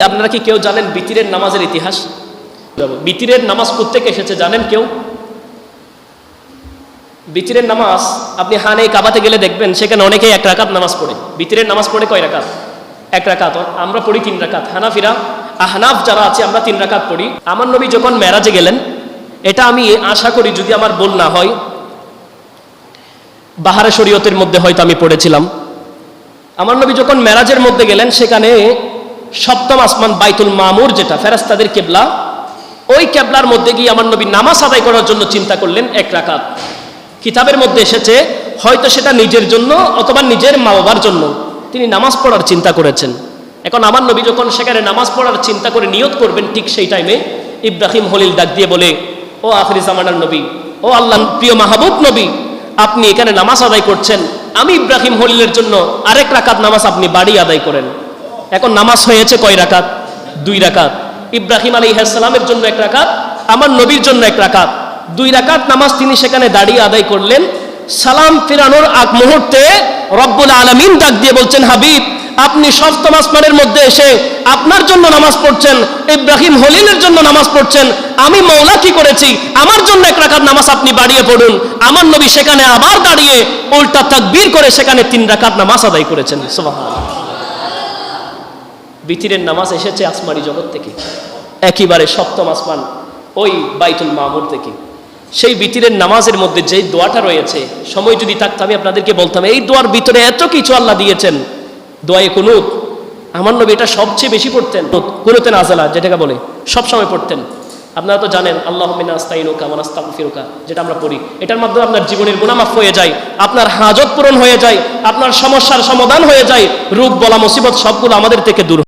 আপনারা কি কেউ জানেন বিতিরের নামাজের ইতিহাস? বিতিরের নামাজ কোত্থেকে এসেছে জানেন কেউ? বিতিরের নামাজ আপনি হানে কাবাতে গেলে দেখবেন সেখানে অনেকেই এক রাকাত নামাজ পড়ে। বিতিরের নামাজ পড়ে কয় রাকাত? এক রাকাত। আমরা পড়ি 3 রাকাত। হানাফিরা আহনাফ যারা আছে আমরা 3 রাকাত পড়ি। আমার নবী যখন মেরাজে গেলেন, এটা আমি আশা করি যদি আমার ভুল না হয় বাহারে শরীয়তের মধ্যে হয়তো আমি পড়েছিলাম। আমার নবী যখন মেরাজের মধ্যে গেলেন সেখানে সপ্তম আসমান বাইতুল মামুর যেটা ফেরেশতাদের কিবলা, ওই কিবলার মধ্যে গিয়ে আমার নবী নামাজ আদায় করার জন্য চিন্তা করলেন 1 রাকাত। কিতাবের মধ্যে এসেছে হয়তো সেটা নিজের জন্য অথবা নিজের মা বাবার জন্য তিনি নামাজ পড়ার চিন্তা করেছেন। এখন আমার নবী যখন সেখানে নামাজ পড়ার চিন্তা করে নিয়ত করবেন, ঠিক সেই টাইমে ইব্রাহিম খলিল ডাক দিয়ে বলে, ও আখিরি জামানার নবী, ও আল্লাহর প্রিয় মাহবুব নবী, আপনি এখানে নামাজ আদায় করছেন, আমি ইব্রাহিম খলিলের জন্য আরেক রাকাত নামাজ আপনি বাড়ি আদায় করেন। এখন নামাজ হয়েছে কয় রাকাত? 2 রাকাত। ইব্রাহিম আলাইহিস সালামের জন্য 1 রাকাত, আমার নবীর জন্য 1 রাকাত। 2 রাকাত নামাজ তিনি সেখানে দাঁড়িয়ে আদায় করলেন। সালাম ফিরানোর আগ মুহূর্তে রব্বুল আলামিন ডাক দিয়ে বলছেন, হাবিব, আপনি সপ্তম আসমানের মধ্যে এসে আপনার জন্য নামাজ পড়ছেন, ইব্রাহিম খলিলের জন্য নামাজ পড়ছেন, আমি মওলা কি করেছি, আমার জন্য 1 রাকাত নামাজ আপনি বাড়িয়ে পড়ুন। আমার নবী সেখানে আবার দাঁড়িয়ে উল্টা তাকবীর করে সেখানে 3 রাকাত নামাজ আদায় করেছেন। সুবহানাল্লাহ। বিতিরের নামাজ এসেছে আসমানি জগৎ থেকে, একেবারে সপ্তম আসমান ওই বাইতুল মামুর থেকে। সেই বিতিরের নামাজের মধ্যে যে দোয়াটা রয়েছে, সময় যদি থাকতো আমি আপনাদেরকে বলতাম এই দোয়ার ভিতরে এত কিছু আল্লাহ দিয়েছেন। দোয়ায়ে কুনুত আমার নবী এটা সবচেয়ে বেশি পড়তেন। কুনুতে নাযিলা যেটাকে বলে সব সময় পড়তেন। আপনারা তো জানেন আল্লাহুম্মা ইন্না নাস্তাইনুকা ওয়া নাস্তাগফিরুকা, যেটা আমরা পড়ি, এটার মাধ্যমে আপনার জীবনের গুনাহ মাফ হয়ে যায়, আপনার হাজত পূরণ হয়ে যায়, আপনার সমস্যার সমাধান হয়ে যায়, রোগ বলা মুসিবত সবগুলো আমাদের থেকে দূর